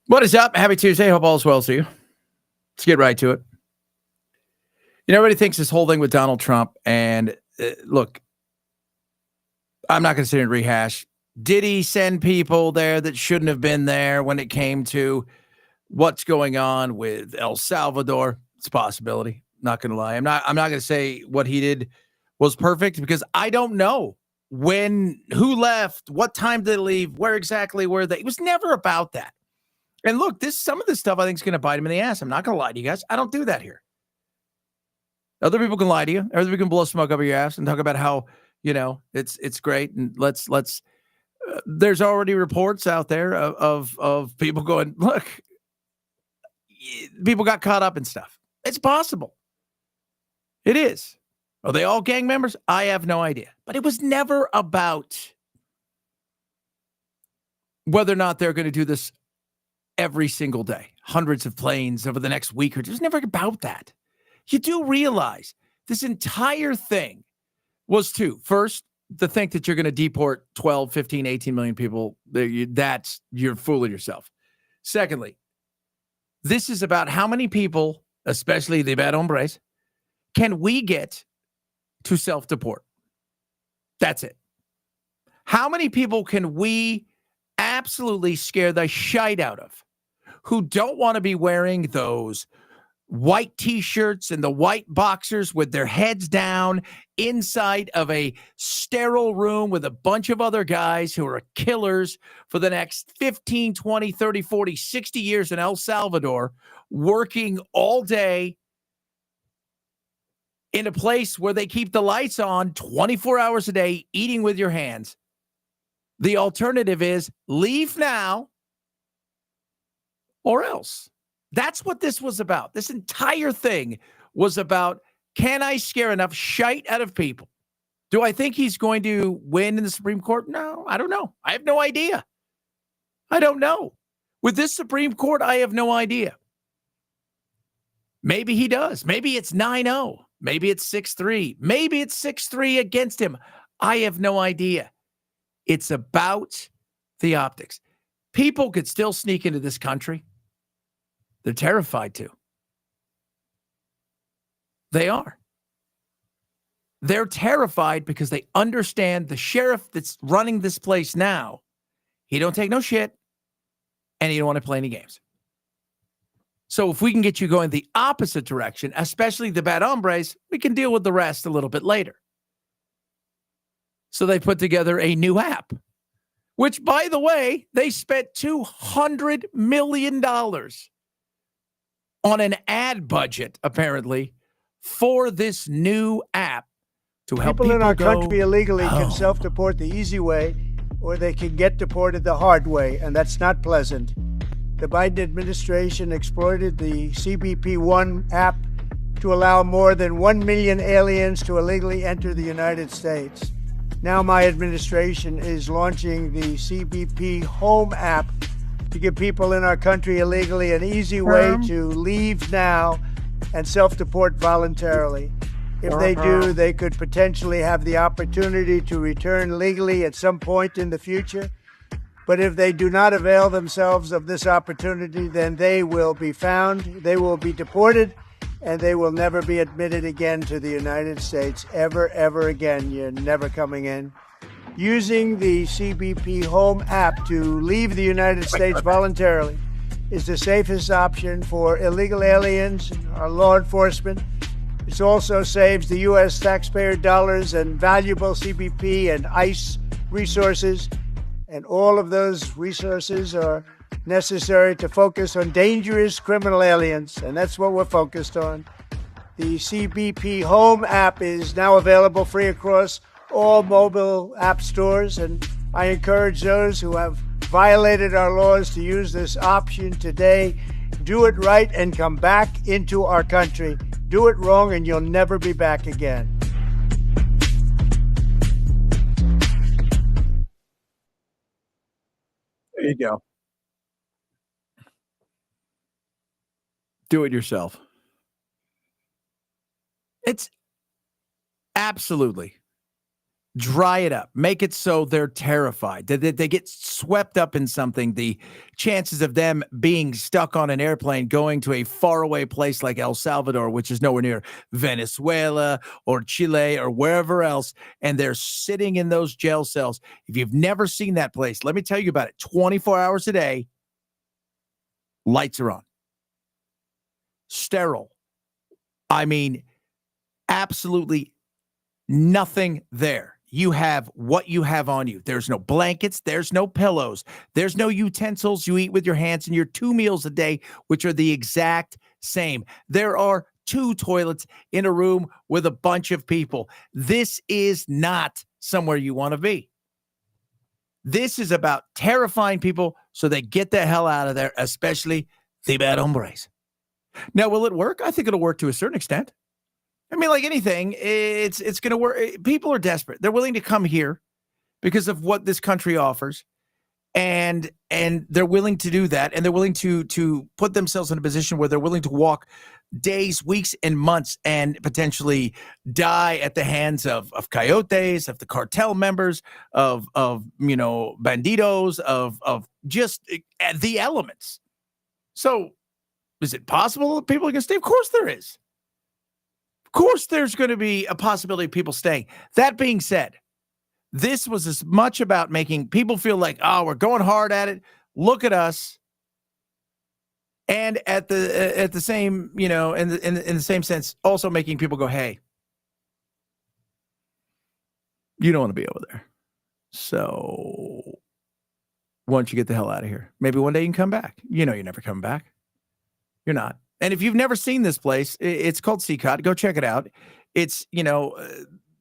What is up? Happy Tuesday. Hope all is well to you. Let's get right to it. Everybody thinks this whole thing with Donald Trump, and look, I'm not going to sit here and rehash. Did he send people there that shouldn't have been there when it came to what's going on with El Salvador? It's a possibility. Not going to lie. I'm not going to say what he did was perfect because I don't know who left, what time did they leave, where exactly were they. It was never about that. And look, some of this stuff I think is going to bite him in the ass. I'm not going to lie to you guys. I don't do that here. Other people can lie to you. Other people can blow smoke up your ass and talk about how, it's great. And let's there's already reports out there of people going, look, people got caught up in stuff. It's possible. It is. Are they all gang members? I have no idea. But it was never about whether or not they're going to do this every single day, hundreds of planes over the next week or two. It was never about that. You do realize this entire thing was first, to think that you're going to deport 12, 15, 18 million people, you're fooling yourself. Secondly, this is about how many people, especially the bad hombres, can we get to self-deport? That's it. How many people can we absolutely scare the shite out of who don't want to be wearing those white T-shirts and the white boxers with their heads down inside of a sterile room with a bunch of other guys who are killers for the next 15, 20, 30, 40, 60 years in El Salvador, working all day in a place where they keep the lights on 24 hours a day, eating with your hands. The alternative is leave now or else. That's what this was about. This entire thing was about, can I scare enough shite out of people? Do I think he's going to win in the Supreme Court? No, I don't know. I have no idea. I don't know. With this Supreme Court, I have no idea. Maybe he does. Maybe it's 9-0. Maybe it's 6-3. Maybe it's 6-3 against him. I have no idea. It's about the optics. People could still sneak into this country. They're terrified to. They are. They're terrified because they understand the sheriff that's running this place now, he don't take no shit, and he don't want to play any games. So if we can get you going the opposite direction, especially the bad hombres, we can deal with the rest a little bit later. So they put together a new app, which, by the way, they spent $200 million on an ad budget, apparently, for this new app to help people in our country illegally home. Can self-deport the easy way, or they can get deported the hard way, and that's not pleasant. The Biden administration exploited the CBP One app to allow more than 1 million aliens to illegally enter the United States. Now my administration is launching the CBP Home app to give people in our country illegally an easy way to leave now and self-deport voluntarily. If they do, they could potentially have the opportunity to return legally at some point in the future. But if they do not avail themselves of this opportunity, then they will be found, they will be deported, and they will never be admitted again to the United States, ever again. You're never coming in. Using the CBP Home app to leave the United States voluntarily is the safest option for illegal aliens and our law enforcement. It also saves the U.S. taxpayer dollars and valuable CBP and ICE resources. And all of those resources are necessary to focus on dangerous criminal aliens, and that's what we're focused on. The CBP Home app is now available free across all mobile app stores, and I encourage those who have violated our laws to use this option today. Do it right and come back into our country. Do it wrong and you'll never be back again. There you go. Do it yourself. It's absolutely Dry it up. Make it so they're terrified. They get swept up in something. The chances of them being stuck on an airplane going to a faraway place like El Salvador, which is nowhere near Venezuela or Chile or wherever else, and they're sitting in those jail cells. If you've never seen that place, let me tell you about it. 24 hours a day, lights are on. Sterile. I mean, absolutely nothing there. You have what you have on you. There's no blankets. There's no pillows. There's no utensils you eat with your hands, and your 2 meals a day, which are the exact same. There are 2 toilets in a room with a bunch of people. This is not somewhere you want to be. This is about terrifying people so they get the hell out of there, especially the bad hombres. Now, will it work? I think it'll work to a certain extent. I mean, like anything, it's going to work. People are desperate. They're willing to come here because of what this country offers, and they're willing to do that, and they're willing to put themselves in a position where they're willing to walk days, weeks, and months, and potentially die at the hands of coyotes, of the cartel members, of banditos, of just the elements. So, is it possible that people are going to stay? Of course there is. Of course, there's going to be a possibility of people staying. That being said, this was as much about making people feel like, oh, we're going hard at it. Look at us. And at the same, in the same sense, also making people go, hey, you don't want to be over there. So why don't you get the hell out of here? Maybe one day you can come back. You know you're never coming back. You're not. And if you've never seen this place, it's called CCOT. Go check it out. It's,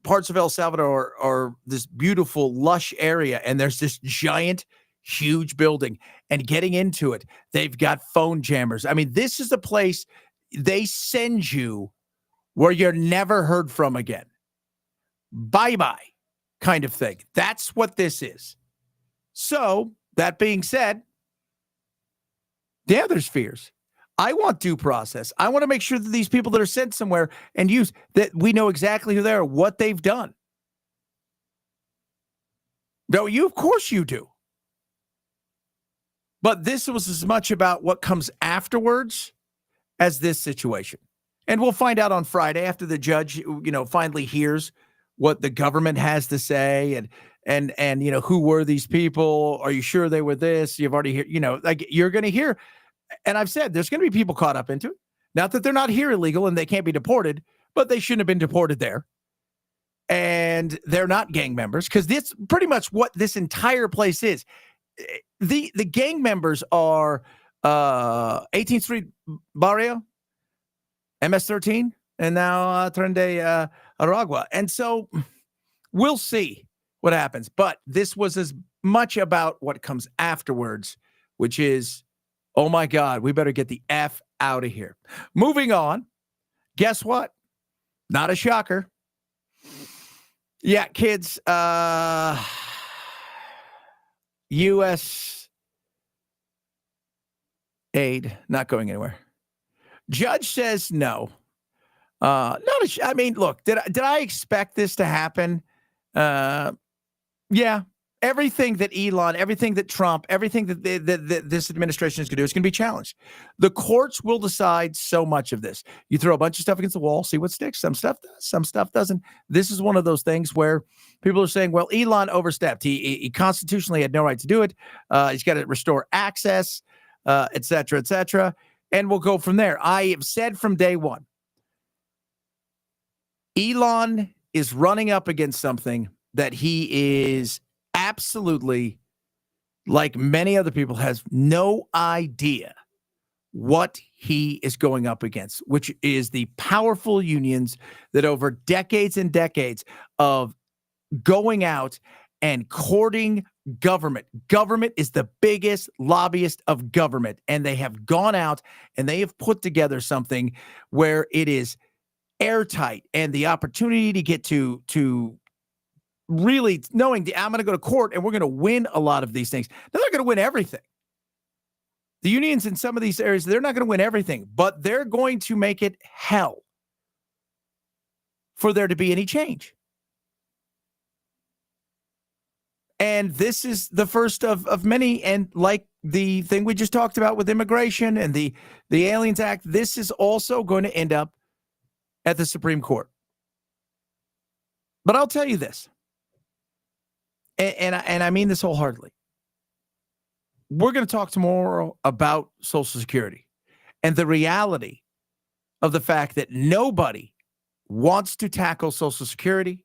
parts of El Salvador are this beautiful, lush area, and there's this giant, huge building. And getting into it, they've got phone jammers. I mean, this is a place they send you where you're never heard from again. Bye-bye kind of thing. That's what this is. So, that being said, yeah, there's fears. I want due process. I want to make sure that these people that are sent somewhere and used, that we know exactly who they are, what they've done. No, of course you do. But this was as much about what comes afterwards as this situation. And we'll find out on Friday after the judge, finally hears what the government has to say and who were these people? Are you sure they were this? You've already heard, you're going to hear. And I've said there's going to be people caught up into it. Not that they're not here illegal and they can't be deported, but they shouldn't have been deported there. And they're not gang members, because that's pretty much what this entire place is. The gang members are 18th Street Barrio, MS-13, and now Tren de Aragua. And so we'll see what happens. But this was as much about what comes afterwards, which is, oh my God, we better get the F out of here. Moving on. Guess what? Not a shocker. Yeah, kids, U.S. aid not going anywhere. Judge says no. Look, did I expect this to happen? Yeah. Everything that Elon, everything that Trump, everything that this administration is going to do is going to be challenged. The courts will decide so much of this. You throw a bunch of stuff against the wall, see what sticks. Some stuff does, some stuff doesn't. This is one of those things where people are saying, well, Elon overstepped. He constitutionally had no right to do it. He's got to restore access, et cetera, et cetera. And we'll go from there. I have said from day one, Elon is running up against something that he is absolutely, like many other people, has no idea what he is going up against, which is the powerful unions that over decades and decades of going out and courting government. Government is the biggest lobbyist of government, and they have gone out and they have put together something where it is airtight, and the opportunity to get to really knowing I'm going to go to court and we're going to win a lot of these things. Now, they're going to win everything. The unions in some of these areas, they're not going to win everything, but they're going to make it hell for there to be any change. And this is the first of many. And like the thing we just talked about with immigration and the Aliens Act, this is also going to end up at the Supreme Court. But I'll tell you this, and I mean this wholeheartedly. We're going to talk tomorrow about Social Security and the reality of the fact that nobody wants to tackle Social Security.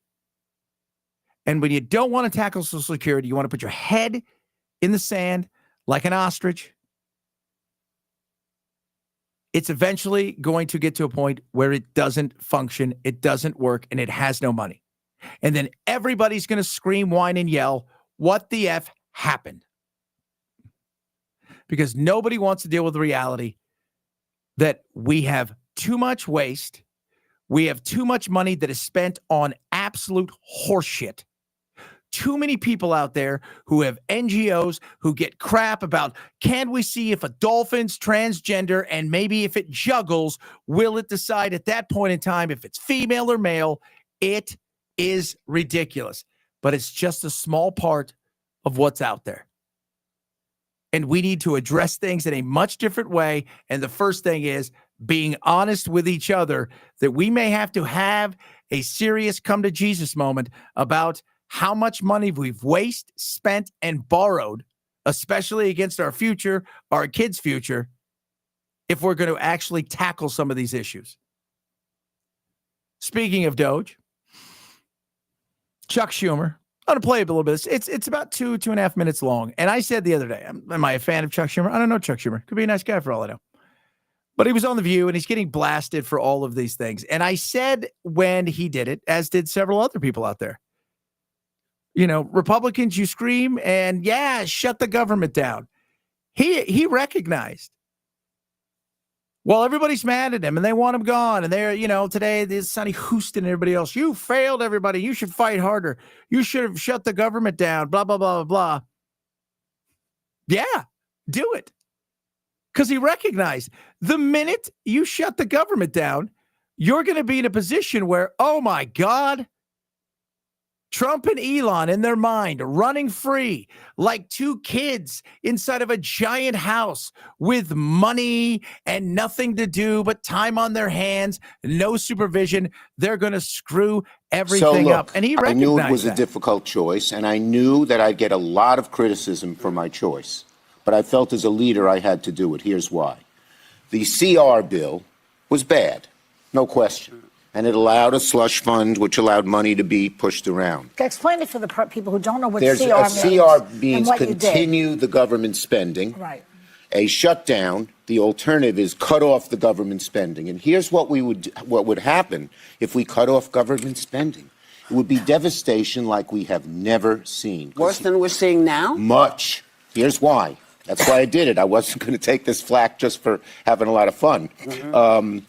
And when you don't want to tackle Social Security, you want to put your head in the sand like an ostrich. It's eventually going to get to a point where it doesn't function, it doesn't work, and it has no money. And then everybody's going to scream, whine, and yell, what the F happened? Because nobody wants to deal with the reality that we have too much waste. We have too much money that is spent on absolute horseshit. Too many people out there who have NGOs who get crap about, can we see if a dolphin's transgender, and maybe if it juggles, will it decide at that point in time if it's female or male? It is ridiculous, but it's just a small part of what's out there. And we need to address things in a much different way. And the first thing is being honest with each other that we may have to have a serious come to Jesus moment about how much money we've wasted, spent, and borrowed, especially against our future, our kids' future, if we're going to actually tackle some of these issues. Speaking of Doge, Chuck Schumer, I'm going to play a little bit. It's about 2.5 minutes long. And I said the other day, am I a fan of Chuck Schumer? I don't know Chuck Schumer. Could be a nice guy for all I know. But he was on The View, and he's getting blasted for all of these things. And I said when he did it, as did several other people out there, you know, Republicans, you scream and, yeah, shut the government down. He recognized. Well, everybody's mad at him, and they want him gone. And they're, you know, today, there's Sonny Houston and everybody else. You failed, everybody. You should fight harder. You should have shut the government down, blah, blah, blah, blah, blah. Yeah, do it. Because he recognized the minute you shut the government down, you're going to be in a position where, oh, my God, Trump and Elon in their mind running free like two kids inside of a giant house with money and nothing to do but time on their hands, no supervision. They're going to screw everything up. And he recognized I knew it was that. A difficult choice, and I knew that I'd get a lot of criticism for my choice. But I felt as a leader I had to do it. Here's why. The CR bill was bad, no question. And it allowed a slush fund, which allowed money to be pushed around. Explain it for the people who don't know what There's CR means. CR means continue the government spending. Right. A shutdown, the alternative is cut off the government spending. And here's what would happen if we cut off government spending. It would be devastation like we have never seen. Worse than we're seeing now? Much. Here's why. That's why I did it. I wasn't going to take this flack just for having a lot of fun. Mm-hmm.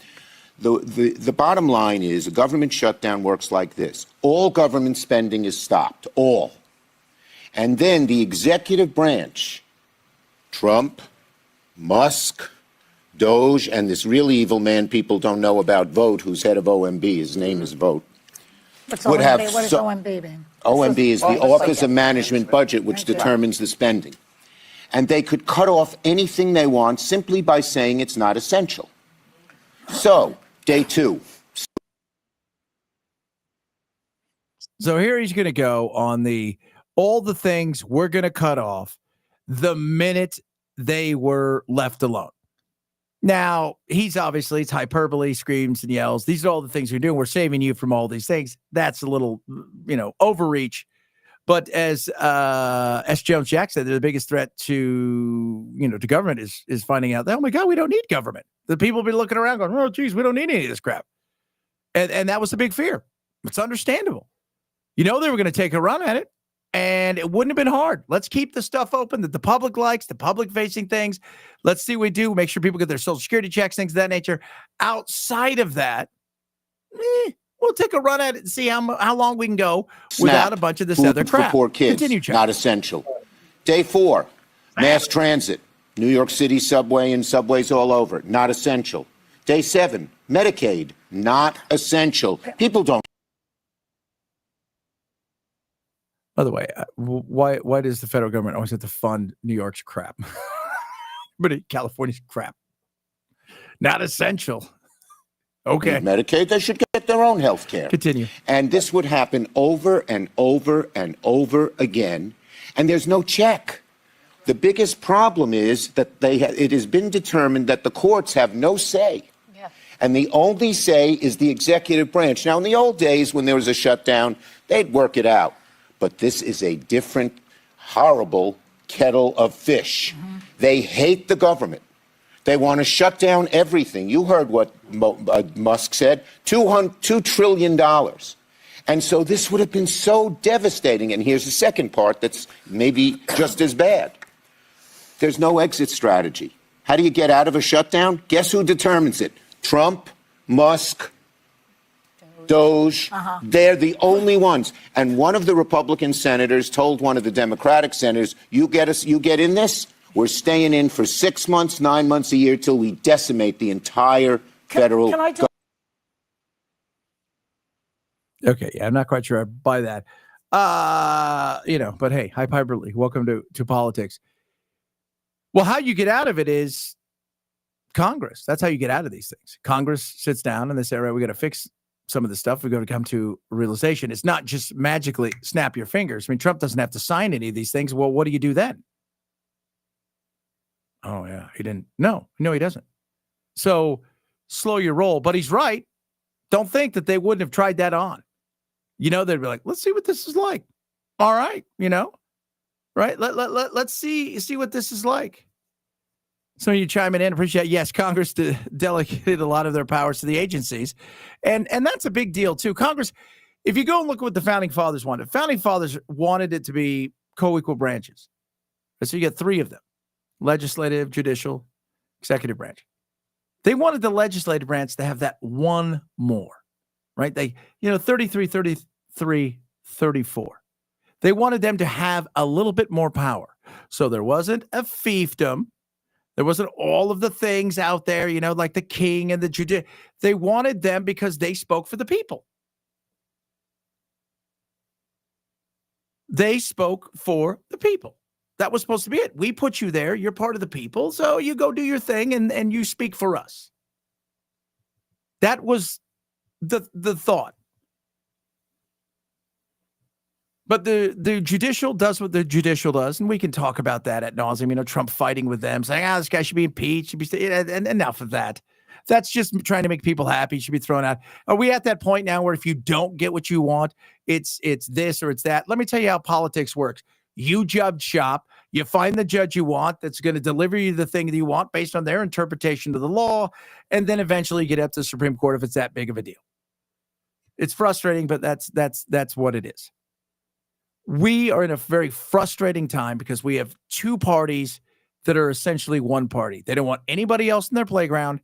The bottom line is a government shutdown works like this. All government spending is stopped, all. And then the executive branch, Trump, Musk, Doge, and this really evil man people don't know about, Vote, who's head of OMB, his name is Vote. What's OMB? What does OMB mean? OMB is the Office of Management Budget, which determines the spending. And they could cut off anything they want simply by saying it's not essential. So, day two. So here he's going to go on all the things we're going to cut off the minute they were left alone. Now, it's hyperbole, screams and yells. These are all the things we're doing. We're saving you from all these things. That's a little, overreach. But as S. Jones Jack said, the biggest threat to government is finding out that, oh my God, we don't need government. The people will be looking around going, oh, geez, we don't need any of this crap. And that was the big fear. It's understandable. They were going to take a run at it, and it wouldn't have been hard. Let's keep the stuff open that the public likes, the public-facing things. Let's see what we do. Make sure people get their Social Security checks, things of that nature. Outside of that, we'll take a run at it and see how long we can go without a bunch of this Food other crap. For poor kids, Continue, Chuck. not essential. Day 4, mass transit. New York City subway and subways all over, not essential. Day 7, Medicaid, not essential. People don't. By the way, why does the federal government always have to fund New York's crap? But California's crap. Not essential. Okay. Medicaid, they should get their own health care. Continue. And this would happen over and over and over again, and there's no check. The biggest problem is that it has been determined that the courts have no say. Yeah. And the only say is the executive branch. Now, in the old days, when there was a shutdown, they'd work it out. But this is a different, horrible kettle of fish. Mm-hmm. They hate the government. They want to shut down everything. You heard what Musk said, $2 trillion. And so this would have been so devastating. And here's the second part that's maybe just as bad. There's no exit strategy. How do you get out of a shutdown? Guess who determines it? Trump, Musk, Doge. They're the only ones. And one of the Republican senators told one of the Democratic senators, you get in this, we're staying in for 6 months, 9 months, a year till we decimate the entire federal government. Okay, yeah, I'm not quite sure I buy that. But hey, hyperbole. Welcome to politics. Well, how you get out of it is Congress. That's how you get out of these things. Congress sits down and they say, all right, we got to fix some of the stuff. We've got to come to a realization. It's not just magically snap your fingers. I mean, Trump doesn't have to sign any of these things. Well, what do you do then? Oh, yeah, he didn't. No, he doesn't. So slow your roll. But he's right. Don't think that they wouldn't have tried that on. They'd be like, let's see what this is like. All right, right? Let's see what this is like. Some of you chiming in, appreciate. Yes, Congress delegated a lot of their powers to the agencies, and that's a big deal too. Congress, if you go and look at what the founding fathers wanted it to be co-equal branches. So you get three of them: legislative, judicial, executive branch. They wanted the legislative branch to have that one more, right? 33, 33, 34. They wanted them to have a little bit more power. So there wasn't a fiefdom. There wasn't all of the things out there, like the king and the judicial. They wanted them because they spoke for the people. They spoke for the people. That was supposed to be it. We put you there. You're part of the people. So you go do your thing and you speak for us. That was the thought. But the judicial does what the judicial does, and we can talk about that ad nauseum. Trump fighting with them, saying, this guy should be impeached. And enough of that. That's just trying to make people happy. Should be thrown out. Are we at that point now where if you don't get what you want, it's this or it's that? Let me tell you how politics works. You judge shop. You find the judge you want that's going to deliver you the thing that you want based on their interpretation of the law, and then eventually get up to the Supreme Court if it's that big of a deal. It's frustrating, but that's what it is. We are in a very frustrating time because we have two parties that are essentially one party. They don't want anybody else in their playground.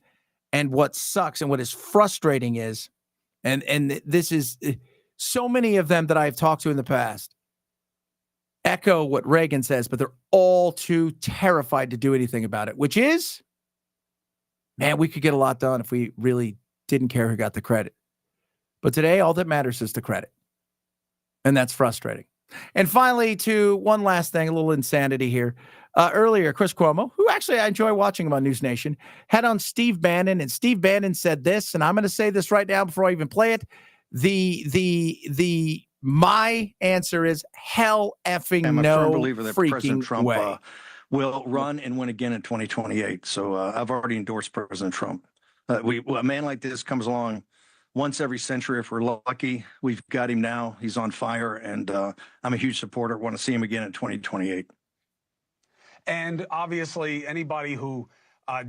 And what sucks and what is frustrating is, and this is so many of them that I've talked to in the past echo what Reagan says, but they're all too terrified to do anything about it, which is, man, we could get a lot done if we really didn't care who got the credit. But today, all that matters is the credit. And that's frustrating. And finally, to one last thing, a little insanity here. Earlier, Chris Cuomo, who actually I enjoy watching him on News Nation, had on Steve Bannon, and Steve Bannon said this, and I'm going to say this right now before I even play it. My answer is hell effing no. I'm a firm believer that President Trump will run and win again in 2028. So I've already endorsed President Trump. A man like this comes along once every century if we're lucky. We've got him now. He's on fire, and I'm a huge supporter. Want to see him again in 2028. And obviously, anybody who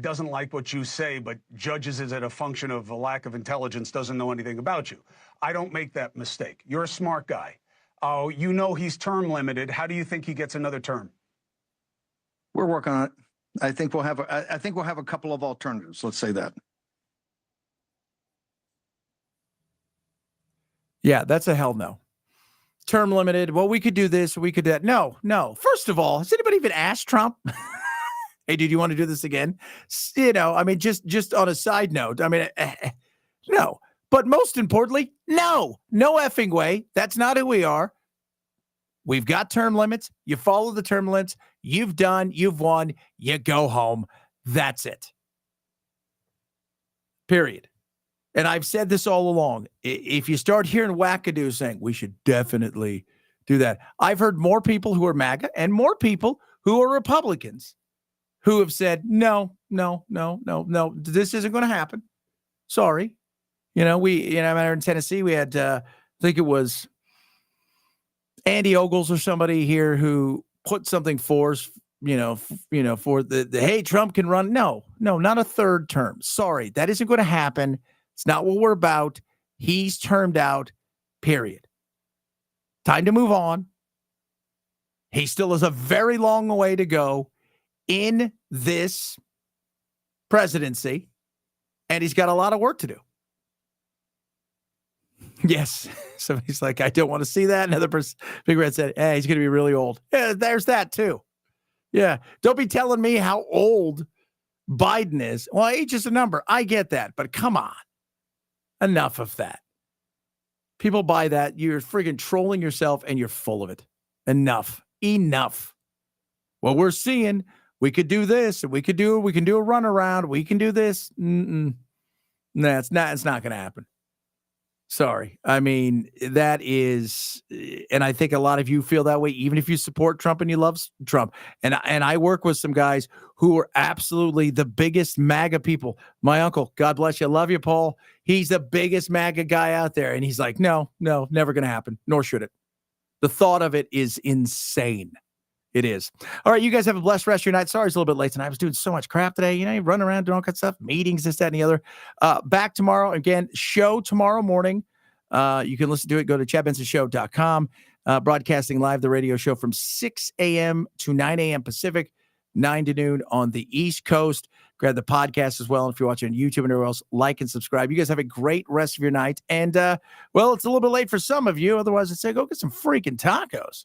doesn't like what you say but judges it as a function of a lack of intelligence doesn't know anything about you. I don't make that mistake. You're a smart guy. He's term limited. How do you think he gets another term? We're working on it. I think we'll have a couple of alternatives. Let's say that. Yeah, that's a hell no. Term limited. Well, we could do this. We could do that. No. First of all, has anybody even asked Trump? Hey, dude, you want to do this again? Just on a side note, no. But most importantly, no effing way. That's not who we are. We've got term limits. You follow the term limits. You've won. You go home. That's it. Period. And I've said this all along. If you start hearing wackadoos saying we should definitely do that, I've heard more people who are MAGA and more people who are Republicans who have said, no, this isn't going to happen. Sorry. I'm in Tennessee. We had, I think it was Andy Ogles or somebody here who put something for us, for the hey, Trump can run. No, not a third term. Sorry, that isn't going to happen. It's not what we're about. He's termed out, period. Time to move on. He still has a very long way to go in this presidency, and he's got a lot of work to do. Yes. Somebody's like, I don't want to see that. Another person, Big Red said, hey, he's going to be really old. Yeah, there's that too. Yeah. Don't be telling me how old Biden is. Well, age is a number. I get that, but come on. Enough of that. People buy that. You're freaking trolling yourself and you're full of it. Enough. What we're seeing, we could do this and we can do a runaround. We can do this. No, it's not going to happen. Sorry. I mean, that is, and I think a lot of you feel that way, even if you support Trump and you love Trump. And I work with some guys who are absolutely the biggest MAGA people. My uncle, God bless you. Love you, Paul. He's the biggest MAGA guy out there. And he's like, no, never going to happen. Nor should it. The thought of it is insane. It is. All right, you guys have a blessed rest of your night. Sorry it's a little bit late tonight. I was doing so much crap today. You run around doing all kinds of stuff, meetings, this, that, and the other. Back tomorrow. Again, show tomorrow morning. You can listen to it. Go to ChadBensonShow.com. Broadcasting live the radio show from 6 a.m. to 9 a.m. Pacific, 9 to noon on the East Coast. Grab the podcast as well. And if you're watching on YouTube and everywhere else, like and subscribe. You guys have a great rest of your night. And, well, it's a little bit late for some of you. Otherwise, I'd say go get some freaking tacos.